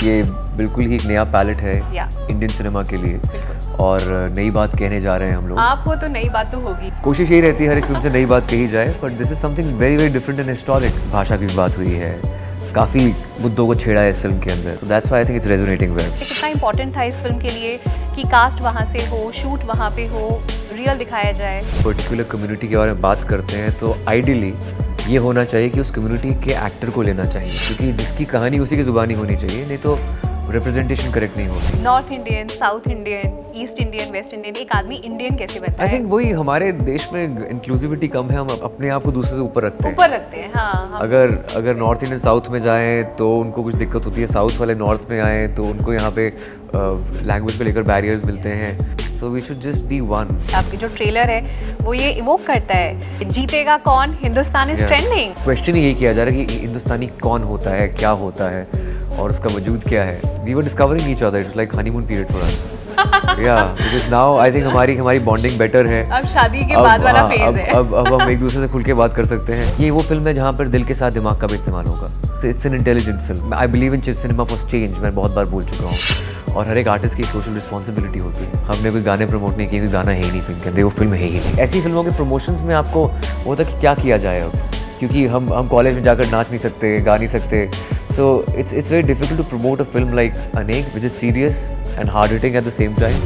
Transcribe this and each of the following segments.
ये बिल्कुल ही एक नया पैलेट है इंडियन सिनेमा के लिए और नई बात कहने जा रहे हैं हम लोग। आप हो तो नई बात तो होगी। कोशिश यही रहती है हर एक फिल्म से नई बात कही जाए, but this is something very very different and historic. भाषा की भी बात हुई है, काफ़ी मुद्दों को छेड़ा है इस फिल्म के अंदर, so that's why I think it's resonating well. कितना इंपॉर्टेंट था इस फिल्म के लिए कि कास्ट वहाँ से हो, शूट वहाँ पे हो, रियल दिखाया जाए। पर्टिकुलर कम्युनिटी के बारे में बात करते हैं तो आइडियली ये होना चाहिए कि उस कम्युनिटी के एक्टर को लेना चाहिए, क्योंकि जिसकी कहानी उसी की ज़ुबानी होनी चाहिए, नहीं तो रिप्रेजेंटेशन करेक्ट नहीं होगी। North Indian, south Indian, east Indian, West Indian, एक आदमी इंडियन कैसे बनता है? आई थिंक वही, हमारे देश में इंक्लूसिविटी कम है, हम अपने आप को दूसरे से ऊपर रखते हैं। हाँ। अगर नॉर्थ इंडियन साउथ में जाएं तो उनको कुछ दिक्कत होती है, साउथ वाले नॉर्थ में आए तो उनको यहाँ पे लैंग्वेज पे लेकर बैरियर्स मिलते हैं। So we should just be one. आपकी जो ट्रेलर है वो ये इवोक करता है, जीतेगा कौन, हिंदुस्तान इज ट्रेंडिंग। क्वेश्चन यही किया जा रहा है कि हिंदुस्तानी कौन होता है, क्या होता है और उसका वजूद क्या है। We were discovering each other, it's like honeymoon period for us. Because now I think हमारी बॉन्डिंग बेटर है। अब शादी के बाद वाला फेज है। अब हम एक दूसरे से खुल के बात कर सकते हैं। ये वो फिल्म है जहाँ पर दिल के साथ दिमाग का भी इस्तेमाल होगा। It's an intelligent film. I believe in cinema for change, मैं बहुत बार बोल चुका हूँ, और हर एक आर्टिस्ट की सोशल रिस्पॉन्सिबिलिटी होती है। हमने कोई गाने प्रमोट नहीं किए, कोई गाना है ही नहीं फिल्म के अंदर, वो फिल्म है ही नहीं। ऐसी फिल्मों के प्रमोशंस में आपको होता कि क्या किया जाए अब, क्योंकि हम कॉलेज में जाकर नाच नहीं सकते, गा नहीं सकते। So it's very difficult to promote a film like Anek, which is serious and hard hitting at the same time.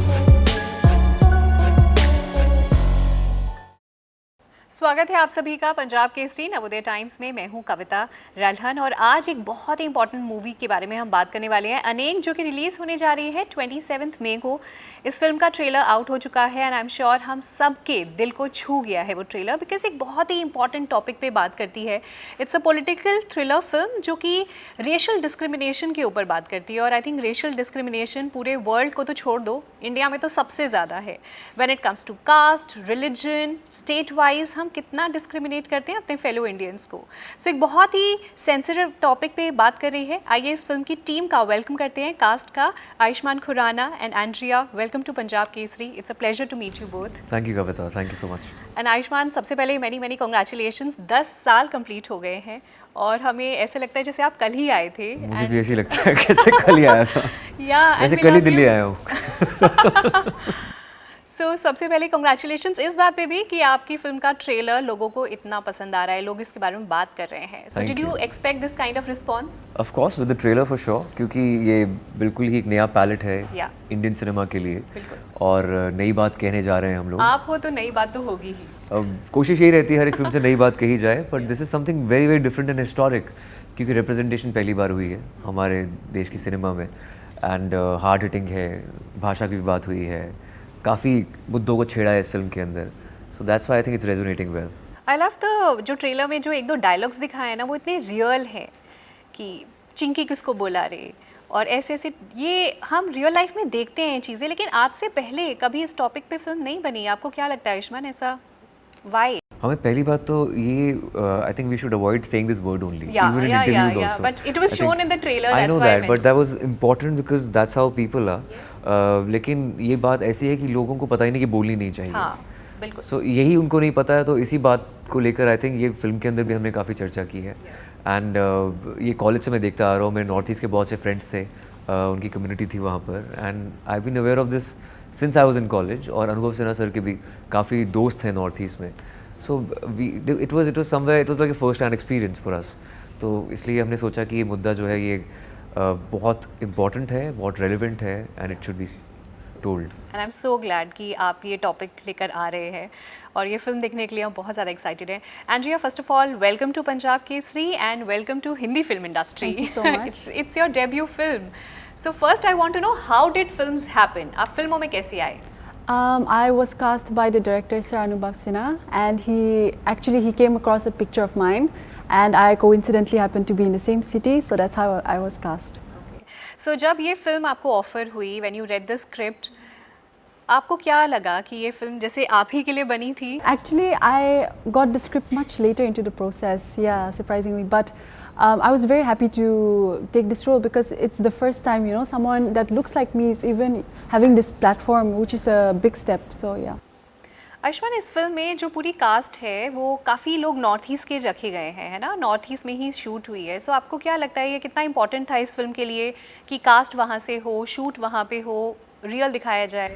स्वागत है आप सभी का पंजाब केसरी नवोदय टाइम्स में। मैं हूं कविता रल्हन और आज एक बहुत ही इंपॉर्टेंट मूवी के बारे में हम बात करने वाले हैं, अनेक, जो कि रिलीज़ होने जा रही है 27 मई को। इस फिल्म का ट्रेलर आउट हो चुका है एंड आई एम श्योर हम सब के दिल को छू गया है वो ट्रेलर, बिकॉज एक बहुत ही इंपॉर्टेंट टॉपिक पे बात करती है। It's a political thriller film जो कि रेशियल डिस्क्रिमिनेशन के ऊपर बात करती है, और आई थिंक रेशियल डिस्क्रिमिनेशन पूरे वर्ल्ड को तो छोड़ दो, इंडिया में तो सबसे ज़्यादा है। When it comes to caste, religion, state wise हम कितना डिस्क्रिमिनेट करते हैं अपने फेलो इंडियंस को। सो एक बहुत ही सेंसिटिव टॉपिक पे बात कर रही है। आइए इस फिल्म की टीम का वेलकम करते हैं, कास्ट का, Ayushmann Khurrana and Andrea. Welcome to Punjab Kesari. It's a pleasure to meet you both. Thank you Kavita, thank you so much. And Ayushmann, सबसे पहले मैनी कॉन्ग्रेचुलेशंस। 10 साल कंप्लीट हो गए हैं और हमें ऐसे लगता है जैसे आप कल ही आए थे। मुझे भी ऐसे लगता है कैसे कल ही आया था। वैसे कल ही दिल्ली आया हूँ। सो सबसे पहले कॉन्ग्रेचुलेशंस इस बात पे भी कि आपकी फिल्म का ट्रेलर लोगों को इतना पसंद आ रहा है, लोग इसके बारे में बात कर रहे हैं। So did you expect this kind of response? Of course with the trailer for sure, क्योंकि ये बिल्कुल ही एक नया पैलेट है इंडियन सिनेमा के लिए और नई बात कहने जा रहे हैं हम लोग। आप हो तो नई बात तो होगी ही। अब कोशिश यही रहती है हर एक फिल्म से नई बात कही जाए, but this is something very very different and historic, क्योंकि रिप्रेजेंटेशन पहली बार हुई है हमारे देश की सिनेमा में एंड हार्ड हिटिंग है, भाषा की भी बात हुई है, काफ़ी मुद्दों को छेड़ा है इस फिल्म के अंदर, so that's why I think it's resonating well. I love the जो ट्रेलर में जो एक दो डायलॉग्स दिखाए हैं ना, वो इतने रियल हैं कि चिंकी किसको बोला रे, और ऐसे ऐसे ये हम रियल लाइफ में देखते हैं चीज़ें, लेकिन आज से पहले कभी इस टॉपिक पे फिल्म नहीं बनी। आपको क्या लगता है आयुष्मान, ऐसा व्हाई? हमें पहली बात तो ये I think we should avoid saying this word only, even in interviews also, but it was shown in the trailer, I know that, but that was important because that's how people are. लेकिन ये बात ऐसी है कि लोगों को पता ही नहीं कि बोलनी नहीं चाहिए। हाँ, बिल्कुल। सो यही उनको नहीं पता है, तो इसी बात को लेकर आई थिंक ये फिल्म के अंदर भी हमने काफ़ी चर्चा की है। एंड ये कॉलेज से मैं देखता आ रहा हूँ, मेरे नॉर्थ ईस्ट के बहुत से फ्रेंड्स थे, उनकी कम्युनिटी थी वहाँ पर, and I been aware of this since I was in college, और अनुभव सिन्हा सर के भी काफ़ी दोस्त हैं नॉर्थ ईस्ट में। So it was somewhere, it was like a first hand experience for us. तो इसलिए हमने सोचा कि ये मुद्दा जो है ये बहुत इम्पॉर्टेंट है, बहुत रेलिवेंट है, and it should be told. And I am so glad कि आप ये टॉपिक लेकर आ रहे हैं और ये फिल्म देखने के लिए हम बहुत ज़्यादा एक्साइटेड हैं। Andrea, first of all welcome to Punjab Kesari and welcome to Hindi film industry. It's your debut film. So first I want to know, how did films happen? आप फिल्मों में कैसे आए? I was cast by the director Sir Anubhav Sinha, and he came across a picture of mine, and I coincidentally happened to be in the same city, so that's how I was cast. So जब ये film आपको offer हुई, when you read the script, आपको क्या लगा कि ये film जैसे आप ही के लिए बनी थी? Actually, I got the script much later into the process, yeah, surprisingly, but I was very happy to take this role because it's the first time, you know, someone that looks like me is even having this platform, which is a big step, so yeah. Ayushman, इस film में जो पूरी cast है वो काफ़ी लोग north east के रखे गए हैं, है ना? नॉर्थ ईस्ट में ही शूट हुई है। सो आपको क्या लगता है ये कितना इंपॉर्टेंट था इस फिल्म के लिए कि कास्ट वहाँ से हो, शूट वहाँ पे हो, रियल दिखाया जाए?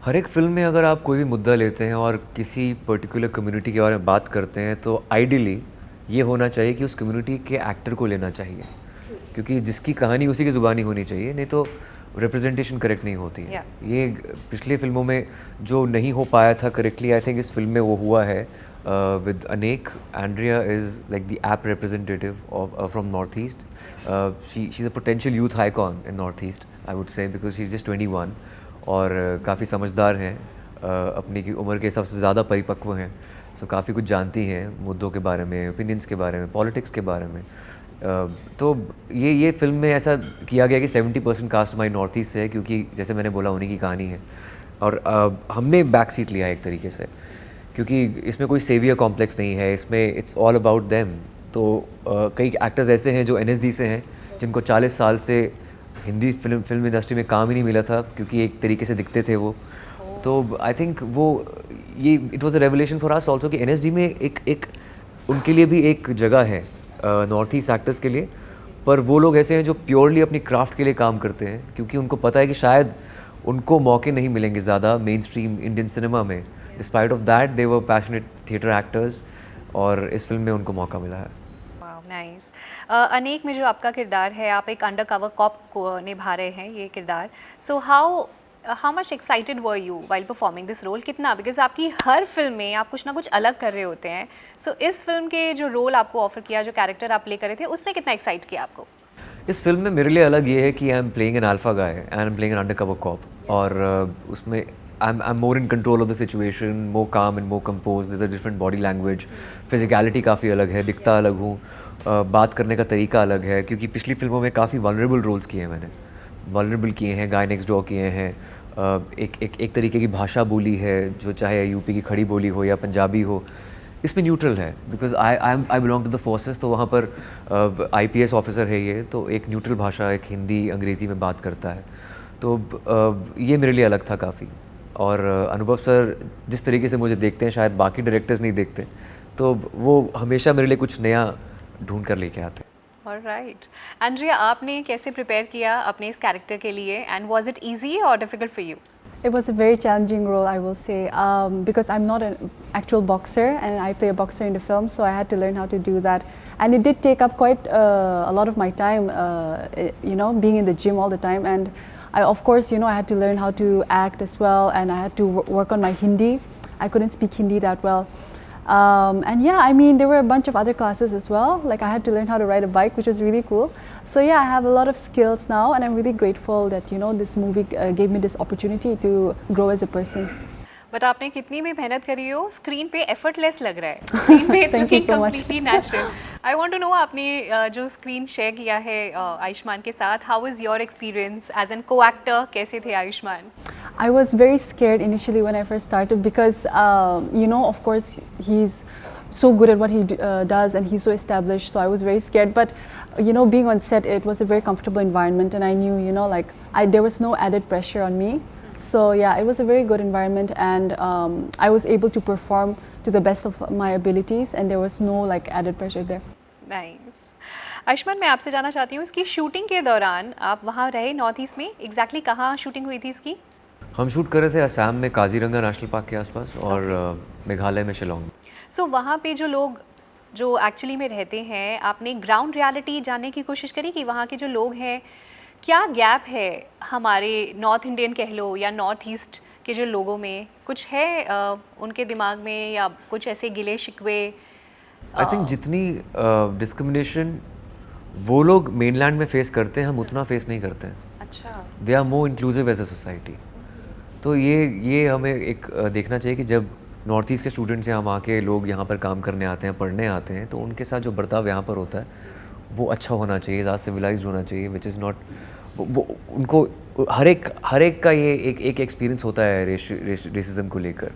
हर एक फिल्म में अगर आप कोई भी मुद्दा लेते हैं और किसी पर्टिकुलर कम्युनिटी के बारे में बात करते हैं तो आइडियली ये होना चाहिए कि उस कम्युनिटी के एक्टर को लेना चाहिए, क्योंकि जिसकी कहानी उसी की ज़ुबानी होनी चाहिए, नहीं तो रिप्रेजेंटेशन करेक्ट नहीं होती है। ये पिछले फिल्मों में जो नहीं हो पाया था करेक्टली, आई थिंक इस फिल्म में वो हुआ है विद अनेक. Andrea is like the app representative of from north east. She is a potential youth icon in north east, I would say, because she is just 21 और काफ़ी समझदार हैं, अपनी की उम्र के हिसाब से ज़्यादा परिपक्व हैं, सो काफ़ी कुछ जानती हैं मुद्दों के बारे में, ओपिनियंस के बारे में, पॉलिटिक्स के बारे में. तो ये फिल्म में ऐसा किया गया कि 70% कास्ट हमारी नॉर्थ ईस्ट से है, क्योंकि जैसे मैंने बोला उन्हीं की कहानी है. और हमने बैक सीट लिया है एक तरीके से, क्योंकि इसमें कोई सेवियर कॉम्प्लेक्स नहीं है, इसमें इट्स ऑल अबाउट देम. तो कई एक्टर्स ऐसे हैं जो NSD से हैं, जिनको 40 साल से हिंदी फिल्म इंडस्ट्री में काम ही नहीं मिला था, क्योंकि एक तरीके से दिखते थे वो. तो आई थिंक वो ये it was a revelation for us also कि NSD में एक उनके लिए भी एक जगह है नॉर्थ ईस्ट एक्टर्स के लिए. पर वो लोग ऐसे हैं जो प्योरली अपनी क्राफ्ट के लिए काम करते हैं, क्योंकि उनको पता है कि शायद उनको मौके नहीं मिलेंगे ज़्यादा मेन स्ट्रीम इंडियन सिनेमा में. Despite of that they were passionate theatre actors, और इस फिल्म में उनको मौका मिला है. नाइस. अनेक में जो आपका किरदार है, आप एक अंडर कवर कॉप को निभा रहे हैं ये किरदार. So how much excited were you while performing this role? कितना, बिकॉज आपकी हर फिल्म में आप कुछ ना कुछ अलग कर रहे होते हैं. सो इस फिल्म के जो रोल आपको ऑफर किया, जो कैरेक्टर आप प्ले कर रहे थे, उसने कितना एक्साइट किया आपको? इस फिल्म में मेरे लिए अलग ये है कि I am playing an alpha guy and I am playing an undercover cop, और उसमें I am more in control of the situation, more calm and more composed. There is a different body language, physicality काफ़ी अलग है, दिखता अलग हूँ, बात करने का तरीका अलग है, क्योंकि पिछली फिल्मों में काफ़ी वल्नरेबल रोल्स किए हैं मैंने. वल्नरेबल किए हैं, गाय नेक्स्ट डोर किए हैं, एक तरीके की भाषा बोली है, जो चाहे यूपी की खड़ी बोली हो या पंजाबी हो, इसमें न्यूट्रल है, because I belong to the forces. तो वहाँ पर IPS ऑफिसर है ये, तो एक न्यूट्रल भाषा, एक हिंदी अंग्रेज़ी में बात करता है. तो ये मेरे लिए अलग था काफ़ी. और अनुभव सर जिस तरीके से मुझे देखते हैं शायद बाकी डायरेक्टर्स नहीं देखते, तो वो हमेशा मेरे लिए कुछ नया ढूंढ कर लेके आते हैं. ऑलराइट. एंड्रिया, आपने कैसे प्रिपेयर किया अपने इस कैरेक्टर के लिए, एंड वाज इट इजी और difficult for you? It was a very challenging role, I will say, because I'm not an actual boxer and I play a boxer in the film, so I had to learn how to do that. And it did take up quite a lot of my time, being in the gym all the time. And of course, I had to learn how to act as well, and I had to work on my Hindi. I couldn't speak Hindi that well. And yeah, I mean, there were a bunch of other classes as well. Like I had to learn how to ride a bike, which was really cool. So yeah, I have a lot of skills now, and I'm really grateful that this movie gave me this opportunity to grow as a person. But आपने कितनी भी मेहनत करी हो, screen पे effortless लग रहा है. स्क्रीन पे it's looking completely natural. I want to know, आपने जो स्क्रीन शेयर किया है आयुष्मान के साथ, how is your experience as an co actor? कैसे थे Ayushmann? I was very scared initially when I first started because, of course, he's so good at what he does and he's so established. So I was very scared. But, being on set, it was a very comfortable environment, and I knew, there was no added pressure on me. So yeah, it was a very good environment, and I was able to perform to the best of my abilities, and there was no added pressure there. Nice. Ayushman, मैं आपसे जानना चाहती हूँ, इसकी shooting के दौरान आप वहाँ रहे नॉर्थ ईस्ट में, एग्जैक्टली कहाँ शूटिंग हुई थी इसकी? हम शूट कर रहे थे असम में काजीरंगा नेशनल पार्क के आसपास, और मेघालय में शिलोंग. सो वहाँ पे जो लोग जो एक्चुअली में रहते हैं, आपने ग्राउंड रियलिटी जानने की कोशिश करी कि वहाँ के जो लोग हैं, क्या गैप है हमारे नॉर्थ इंडियन कह लो या नॉर्थ ईस्ट के जो लोगों में? कुछ है उनके दिमाग में, या कुछ ऐसे गिले शिकवे? आई थिंक जितनी डिस्क्रिमिनेशन वो लोग मेनलैंड में फेस करते हैं, हम उतना फेस नहीं करते हैं. अच्छा. They are more inclusive as a society. तो ये हमें एक देखना चाहिए कि जब नॉर्थ ईस्ट के स्टूडेंट्स यहाँ वहाँ के लोग यहाँ पर काम करने आते हैं, पढ़ने आते हैं, तो उनके साथ जो बर्ताव यहाँ पर होता है वो अच्छा होना चाहिए, ज़्यादा सिविलाइज्ड होना चाहिए, विच इज़ नॉट वो उनको हर एक का ये एक एक्सपीरियंस होता है रेसिज्म को लेकर.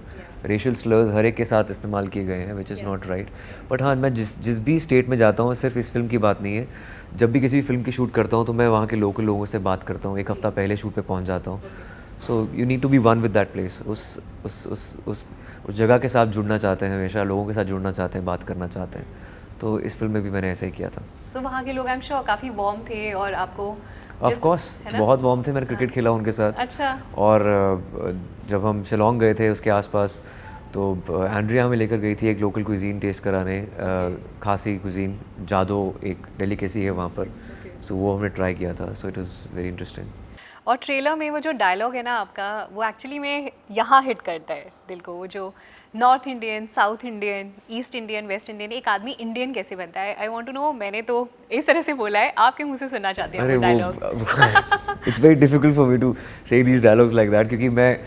रेशियल स्लर्स हर एक के साथ इस्तेमाल किए गए हैं, which is not right. But हाँ, मैं जिस भी स्टेट में जाता हूँ, सिर्फ इस फिल्म की बात नहीं है, जब भी किसी भी फिल्म की शूट करता हूँ तो मैं वहाँ के लोकल लोगों से बात करता हूँ, एक हफ़्ता पहले शूट पे पहुँच जाता हूँ. So you need to be one with that place. उस उस जगह के साथ जुड़ना चाहते हैं, हमेशा लोगों के साथ जुड़ना चाहते हैं, बात करना चाहते हैं। तो इस फिल्म में भी मैंने ऐसा ही किया था। सो वहाँ के लोग आई एम श्योर काफ़ी वार्म थे और आपको ऑफ कोर्स बहुत वार्म थे, मैंने क्रिकेट खेला उनके साथ। अच्छा। और जब हम शिलोंग गए थे उसके आसपास, तो एंड्रिया हमें लेकर गई थी एक लोकल कुजीन टेस्ट कराने, खासी कुजीन, जादो एक डेलिकेसी है वहाँ पर। सो वो हमने ट्राई किया था। So it was very interesting. और ट्रेलर में वो जो डायलॉग है ना आपका, वो एक्चुअली में यहाँ हिट करता है दिल को। वो जो north Indian, south Indian, east Indian, West Indian, एक आदमी इंडियन कैसे बनता है, आई वांट टू नो। मैंने तो इस तरह से बोला है, आपके मुंह से सुनना चाहती हूँ वो dialogue. It's very difficult for me to say these dialogues like that, क्योंकि मैं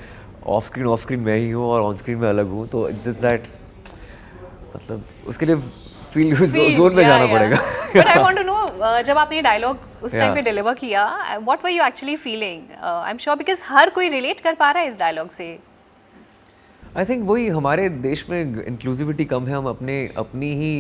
ऑफ स्क्रीन मैं ही हूँ और ऑन स्क्रीन मैं अलग हूँ। तो इट्स जस्ट दैट, मतलब उसके लिए फील जोन में जाना पड़ेगा। But I want to know, जब आपने ये डायलॉग उस टाइम पे डिलीवर किया, what were you actually feeling? I am sure because हर कोई रिलेट कर पा रहा है इस डायलॉग से। आई थिंक वही, हमारे देश में इंक्लूसिविटी कम है, हम अपनी ही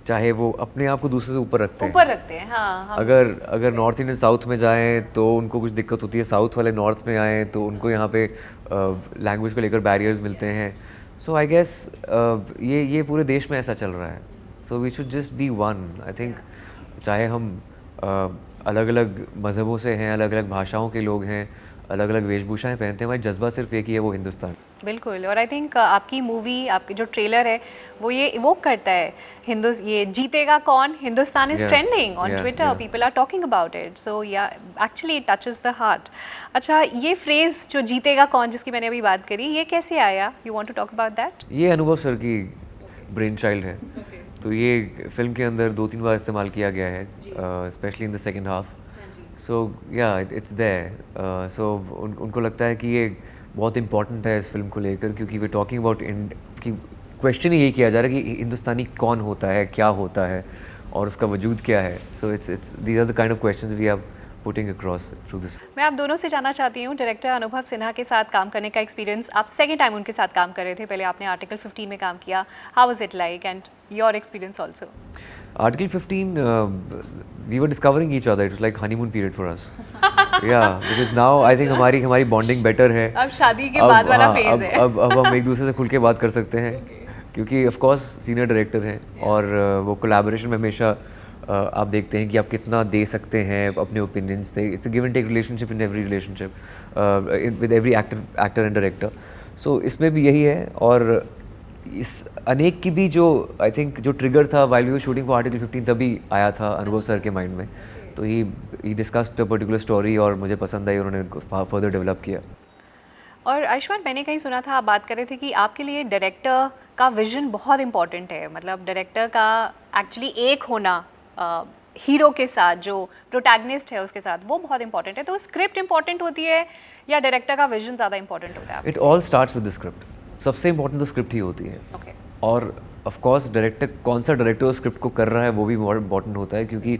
चाहे वो अपने आप को दूसरे से ऊपर रखते हैं। हाँ, अगर नॉर्थ इंडियन साउथ में जाएं तो उनको कुछ दिक्कत होती है, साउथ वाले नॉर्थ में आएँ तो उनको यहाँ पे लैंग्वेज को लेकर बैरियर्स मिलते हैं। सो आई गेस ये पूरे देश में ऐसा चल रहा है। So we should just be one. I think चाहे हम अलग अलग मज़हबों से हैं, अलग अलग भाषाओं के लोग हैं, अलग अलग वेशभूषाएं पहनते हैं, हमारी जज्बा सिर्फ एक ही है, वो हिंदुस्तान। बिल्कुल। और आई थिंक आपकी मूवी, आपकी जो ट्रेलर है वो ये इवोक करता है ये जीतेगा कौन, Hindustan is trending on Twitter, people are talking about it. So yeah actually it touches the heart. अच्छा, ये फ्रेज जो जीतेगा कौन, जिसकी मैंने अभी बात करी, ये कैसे आया? You want to talk about that? ये अनुभव सर की ब्रेन चाइल्ड है। तो ये फिल्म के अंदर 2-3 बार इस्तेमाल किया गया है, specially in the second half. So yeah it's there. सो उनको लगता है कि ये बहुत इंपॉर्टेंट है इस फिल्म को लेकर, क्योंकि वे टॉकिंग अबाउट कि क्वेश्चन ही यही किया जा रहा है कि हिंदुस्तानी कौन होता है, क्या होता है और उसका वजूद क्या है। So it's these are the kind of questions we are putting across through this. मैं आप दोनों से जानना चाहती हूँ, डायरेक्टर अनुभव सिन्हा के साथ काम करने का एक्सपीरियंस, आप सेकेंड टाइम उनके साथ काम कर रहे थे, पहले आपने आर्टिकल 15 में काम किया, how was it like and your experience also? Article 15, we were discovering each other. It was like honeymoon period for us. Yeah, because now I think हमारी bonding better है। अब शादी के बाद वाला फेज है। अब हम एक दूसरे से खुल के बात कर सकते हैं, क्योंकि ऑफ कोर्स सीनियर डायरेक्टर हैं और वो कोलैबोरेशन में हमेशा आप देखते हैं कि आप कितना दे सकते हैं अपने ओपिनियंस से। It's a give and take relationship in every relationship with every actor and director. So इसमें भी यही है। और इस अनेक की भी जो आई थिंक जो ट्रिगर था while we were shooting for article 15 तभी आया था अनुभव सर के माइंड में। तो ही डिस्कस्ड अ पर्टिकुलर स्टोरी और मुझे पसंद आई, उन्होंने उनको फर्दर डेवलप किया। और आयुष्मान, मैंने कहीं सुना था, आप बात कर रहे थे कि आपके लिए डायरेक्टर का विजन बहुत इंपॉर्टेंट है। मतलब डायरेक्टर का एक्चुअली एक होना हीरो के साथ, जो प्रोटैगनिस्ट है उसके साथ, वो बहुत इंपॉर्टेंट है। तो स्क्रिप्ट इंपॉर्टेंट होती है या डायरेक्टर का विजन ज़्यादा इंपॉर्टेंट होता है? It all starts with the script. सबसे इंपॉर्टेंट तो स्क्रिप्ट ही होती है। Okay. और ऑफ कोर्स डायरेक्टर, कौन सा डायरेक्टर स्क्रिप्ट को कर रहा है वो भी बहुत इंपॉर्टेंट होता है, क्योंकि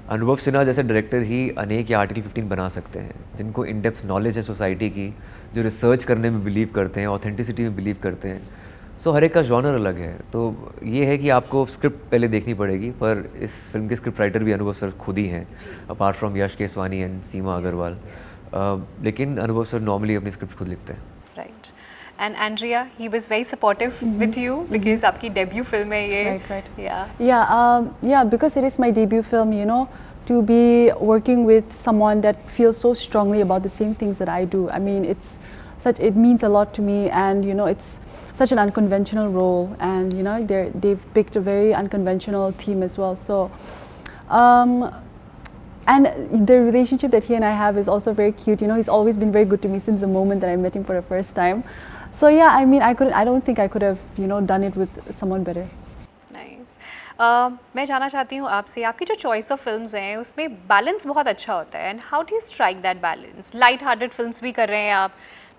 अनुभव सिन्हा जैसे डायरेक्टर ही अनेक या आर्टिकल 15 बना सकते हैं, जिनको इन डेप्थ नॉलेज है सोसाइटी की, जो रिसर्च करने में बिलीव करते हैं, ऑथेंटिसिटी में बिलीव करते हैं। सो हर एक का जॉनर अलग है। तो ये है कि आपको स्क्रिप्ट पहले देखनी पड़ेगी, पर इस फिल्म के स्क्रिप्ट राइटर भी अनुभव सर खुद ही हैं, apart from Yash Keswani and Seema Agarwal. लेकिन अनुभव सर नॉर्मली अपनी स्क्रिप्ट खुद लिखते हैं। Right. And Andrea, he was very supportive with you because आपकी debut film है ये। Right. Yeah, because it is my debut film, you know, to be working with someone that feels so strongly about the same things that I do. I mean, it means a lot to me, and you know, it's such an unconventional role, and you know, they've picked a very unconventional theme as well. So, and the relationship that he and I have is also very cute. You know, he's always been very good to me since the moment that I met him for the first time. So yeah, I mean, I don't think I could have, you know, done it with someone better. Nice. मैं जानना चाहती हूँ आपसे, आपकी जो choice of films हैं उसमें balance बहुत अच्छा होता है, and how do you strike that balance? Light hearted films भी कर रहे हैं आप,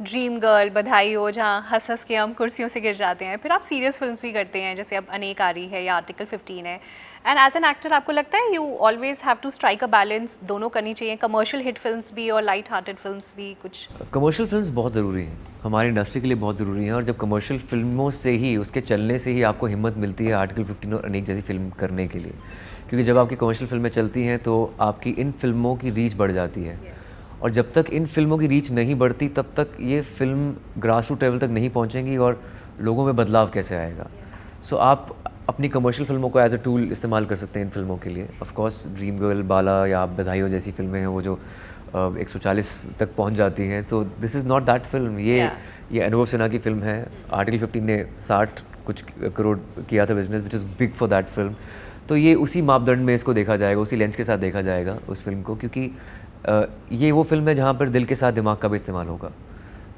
ड्रीम गर्ल, बधाई हो, जहाँ हंस हंस के हम कुर्सियों से गिर जाते हैं, फिर आप सीरियस फिल्म्स भी करते हैं, जैसे अब अनेक आ रही है या आर्टिकल 15 है। एंड एज एन एक्टर आपको लगता है you always have to strike a balance, दोनों करनी चाहिए, कमर्शियल हिट फिल्म्स भी और लाइट हार्टेड फिल्म्स भी? कुछ कमर्शियल फिल्म्स बहुत ज़रूरी हैं, हमारी इंडस्ट्री के लिए बहुत ज़रूरी हैं। और जब कमर्शियल फिल्मों से ही, उसके चलने से ही आपको हिम्मत मिलती है आर्टिकल 15 और अनेक जैसी फिल्म करने के लिए, क्योंकि जब आपकी कमर्शियल फिल्में चलती हैं तो आपकी इन फिल्मों की रीच बढ़ जाती है। और जब तक इन फिल्मों की रीच नहीं बढ़ती तब तक ये फिल्म ग्रास रूट लेवल तक नहीं पहुंचेंगी और लोगों में बदलाव कैसे आएगा। सो आप अपनी कमर्शियल फिल्मों को एज अ टूल इस्तेमाल कर सकते हैं इन फिल्मों के लिए। ऑफ कोर्स ड्रीम गर्ल, बाला या आप बधाई हो जैसी फिल्में हैं वो जो 140 तक पहुंच जाती हैं। So this is not that film. ये अनुभव सिन्हा की फिल्म है। आर्टिकल 15 ने 60 कुछ करोड़ किया था business, which is big for that film. तो ये उसी मापदंड में इसको देखा जाएगा, उसी लेंस के साथ देखा जाएगा उस फिल्म को, क्योंकि ये वो फिल्म है जहाँ पर दिल के साथ दिमाग का भी इस्तेमाल होगा।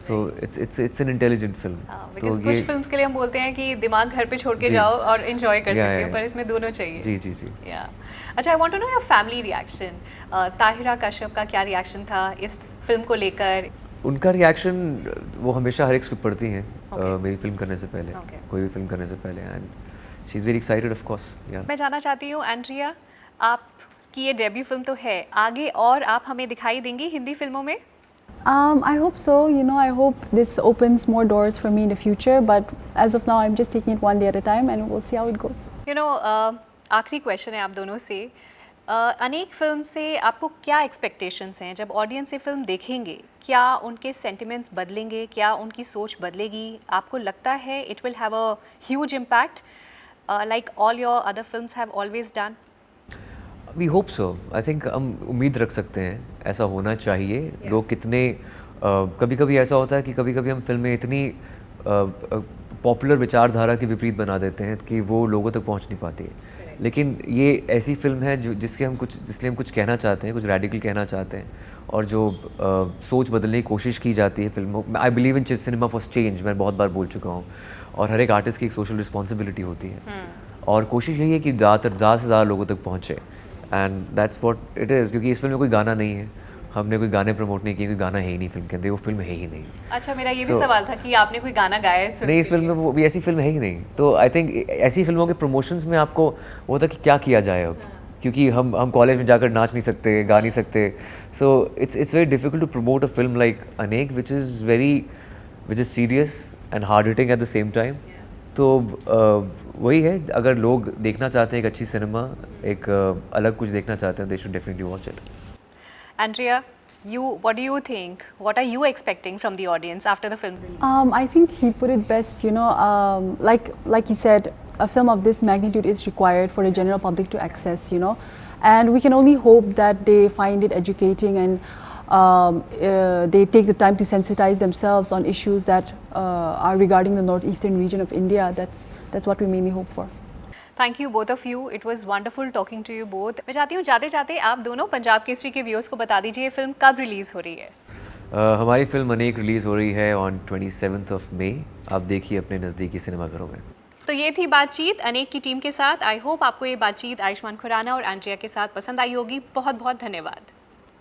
So it's an intelligent film. Because कुछ फिल्म्स के लिए हम बोलते हैं कि दिमाग घर पे छोड़ के जाओ और एंजॉय कर सकते हो, पर इसमें दोनों चाहिए। जी जी जी। अच्छा, I want to know your family reaction. Tahira Kashyap का क्या रिएक्शन था इस फिल्म को लेकर? उनका रिएक्शन वो हमेशा हर एक स्क्रिप्ट पढ़ती हैं मेरी फिल्म करने से पहले, कोई भी फिल्म करने से पहले, and she is very excited of course. मैं जानना चाहती हूँ एंड्रिया, आपकी ये डेब्यू फिल्म तो है, आगे और आप हमें दिखाई देंगी हिंदी फिल्मों में? I hope so. You know, I hope this opens more doors for me in the future. But as of now, I'm just taking it one day at a time, and we'll see how it goes. You know, आखिरी question है आप दोनों से। अनेक film से आपको क्या expectations हैं? जब ऑडियंस ये फिल्म देखेंगे, क्या उनके सेंटिमेंट्स बदलेंगे? क्या उनकी सोच बदलेगी? आपको लगता है it will have a huge impact like all your other films have always done? We hope so. I think हम उम्मीद रख सकते हैं, ऐसा होना चाहिए। लोग कितने कभी कभी ऐसा होता है कि कभी कभी हम फिल्में इतनी पॉपुलर विचारधारा के विपरीत बना देते हैं कि वो लोगों तक पहुंच नहीं पाती है। लेकिन ये ऐसी फिल्म है जो जिसलिए हम कुछ कहना चाहते हैं, कुछ रेडिकल कहना चाहते हैं, और जो सोच बदलने की कोशिश की जाती है फिल्मों। I believe in cinema for change, मैं बहुत बार बोल चुका हूँ, और हर एक आर्टिस्ट की एक सोशल रिस्पॉन्सिबिलिटी होती है, और कोशिश यही है कि ज़्यादा से ज़्यादा लोगों तक पहुँचे, and that's what it is. क्योंकि इस फिल्म में कोई गाना नहीं है, हमने कोई गाने प्रमोट नहीं किए, कोई गाना है ही नहीं फिल्म के अंदर, वो फिल्म है ही नहीं। अच्छा, मेरा ये भी सवाल था कि आपने कोई गाना गाया है इस फिल्म? नहीं, इस फिल्म में वो भी ऐसी फिल्म है ही नहीं। तो आई थिंक ऐसी फिल्मों के प्रमोशंस में आपको वो था कि क्या किया जाए अब, क्योंकि हम कॉलेज में जाकर नाच नहीं सकते, गा नहीं सकते। So it's very difficult to promote a film like Anek which is serious and hard hitting at the same time. तो वही है, अगर लोग देखना चाहते हैं एक अच्छी सिनेमा, एक अलग कुछ देखना चाहते हैं, they should definitely watch it. Andrea, what do you think? What are you expecting from the audience after the film release? I think he put it best. You know, like he said, a film of this magnitude is required for the general public to access. You know, and we can only hope that they find it educating and they take the time to sensitize themselves on issues that are regarding the northeastern region of India. That's what we mainly hope for. Thank you both of you, it was wonderful talking to you both. मैं चाहती हूँ जाते जाते आप दोनों पंजाब केसरी के viewers को बता दीजिए फिल्म कब रिलीज़ हो रही है? हमारी फिल्म अनेक रिलीज़ हो रही है ऑन 27 मई। आप देखिए अपने नज़दीकी सिनेमाघरों में। तो ये थी बातचीत अनेक की टीम के साथ। आई होप आपको ये बातचीत आयुष्मान खुराना और एंड्रिया के साथ पसंद आई होगी। बहुत बहुत धन्यवाद।